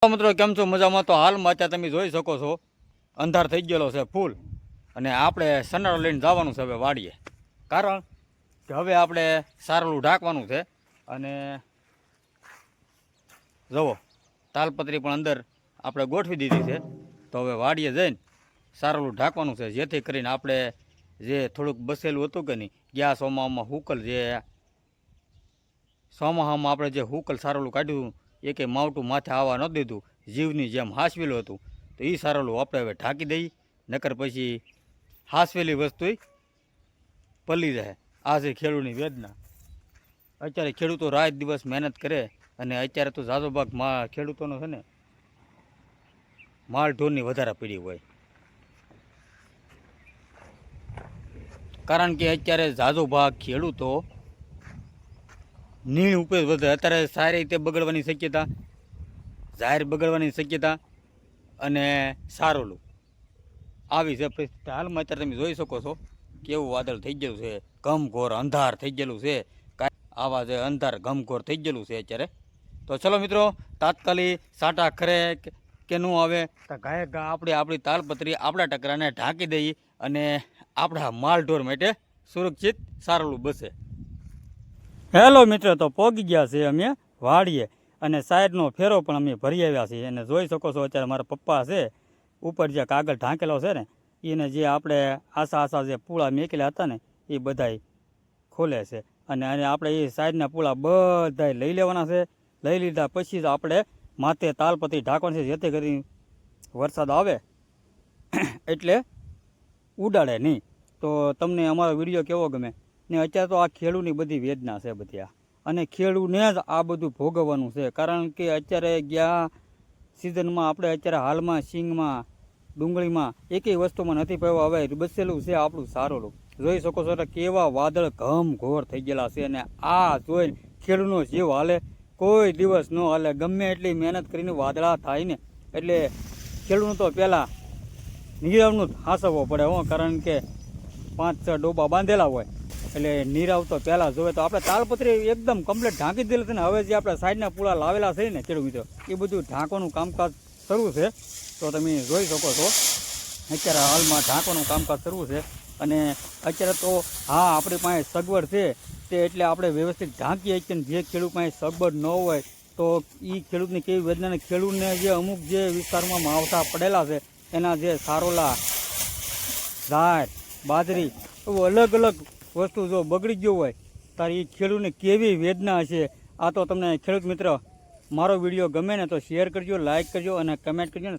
મિત્રો કેમ છો મજામાં? તો હાલમાં અત્યારે તમે જોઈ શકો છો અંધાર થઈ ગયેલો છે ફૂલ, અને આપણે સનાળો લઈને જવાનું છે હવે વાડીએ. કારણ કે હવે આપણે સારલું ઢાંકવાનું છે, અને જુઓ તાલપત્રી પણ અંદર આપણે ગોઠવી દીધી છે. તો હવે વાડીએ જઈને સારલું ઢાંકવાનું છે, જેથી કરીને આપણે જે થોડુંક બસેલું હતું કે નહીં, ગયા ચોમાસામાં હુકલ જે ચોમાસામાં આપણે જે હુકલ સારલું કાઢ્યું એ કંઈ માવઠું માથે આવવા ન દીધું, જીવની જેમ હાસવેલું હતું. તો એ સારલું આપણે હવે ઢાંકી દઈએ, નકર પછી હાસવેલી વસ્તુ પલી જાય. આ છે ખેડૂતની વેદના. અત્યારે ખેડૂતો રાત દિવસ મહેનત કરે, અને અત્યારે તો ઝાઝો ભાગ ખેડૂતોનો છે ને માલ ઢોરની વધારે પીડી હોય. કારણ કે અત્યારે ઝાઝો ભાગ ખેડૂતો નીણ ઉપજ વધે. અત્યારે સારી રીતે બગડવાની શક્યતા, જાહેર બગડવાની શક્યતા, અને સારોલું આવી છે પરિસ્થિતિ. હાલમાં અત્યારે તમે જોઈ શકો છો કેવું વાદળ થઈ ગયેલું છે, ઘમઘોર અંધાર થઈ ગયેલું છે. આવા જે અંધાર ઘમઘોર થઈ ગયેલું છે અત્યારે. તો ચલો મિત્રો, તાત્કાલિક સાટા ખરે કે ન આવે તો ગાય ગા આપણી તાલપત્રી આપણા ટકરાને ઢાંકી દઈએ, અને આપણા માલઢોર માટે સુરક્ષિત સારલું બસે. હેલો મિત્રો, તો પહોંચી ગયા છે અમે વાડીએ, અને સાઈડનો ફેરો પણ અમે ભરી આવ્યા છીએ. અને જોઈ શકો છો અત્યારે મારા પપ્પા છે ઉપર જે કાગળ ઢાંકેલો છે ને, એને જે આપણે આસા જે પૂળા મેકેલા હતા ને એ બધાય ખોલે છે. અને આપણે એ સાઈડના પૂળા બધા લઈ લેવાના છે. લઈ લીધા પછી જ આપણે માથે તાલપત્રી ઢાંકવાની છે, જેથી કરી વરસાદ આવે એટલે ઉડાડે નહીં. તો તમને અમારો વિડીયો કેવો ગમે ને? અત્યારે તો આ ખેડૂતની બધી વેદના છે બધી આ, અને ખેડૂતને જ આ બધું ભોગવવાનું છે. કારણ કે અત્યારે ગયા સિઝનમાં આપણે અત્યારે હાલમાં સિંગમાં ડુંગળીમાં એકેય વસ્તુમાં નથી પડ્યો. હવે બસેલું છે આપણું સારોલું. જોઈ શકો છો એટલે કેવા વાદળ ઘમઘોર થઈ ગયેલા છે, અને આ જોઈને ખેડૂતનો જીવ હાલે કોઈ દિવસ ન હાલે. ગમે એટલી મહેનત કરીને વાદળા થાય ને એટલે ખેડૂતનું તો પહેલાં નીરવનું હાંસવવો પડે હો. કારણ કે 5-6 ડોબા બાંધેલા હોય એટલે નીરવ તો પહેલાં જોવે. તો આપણે તાલપત્રી એકદમ કમ્પ્લીટ ઢાંકી દીધેલું છે ને. હવે જે આપણે સાઈડના પૂળા લાવેલા છે ને ખેડૂત મિત્રો, એ બધું ઢાંકવાનું કામકાજ શરૂ છે. તો તમે જોઈ શકો છો અત્યારે હાલમાં ઢાંકવાનું કામકાજ શરૂ છે. અને અત્યારે તો હા આપણી પાસે સગવડ છે તે એટલે આપણે વ્યવસ્થિત ઢાંકીએ છીએ. જે ખેડૂત પાસે સગવડ ન હોય તો એ ખેડૂતની કેવી વેદનાને, ખેડૂતને જે અમુક જે વિસ્તારમાં માવઠા પડેલા છે એના જે સારોલા, ઝાડ, બાજરી એવું અલગ અલગ વસ્તુ જો બગડી ગયું હોય ત્યારે એ ખેડૂતને કેવી વેદના હશે. આ તો તમને ખેડૂત મિત્ર મારો વિડીયો ગમે ને તો શેર કરજો, લાઇક કરજો અને કમેન્ટ કરજો ને.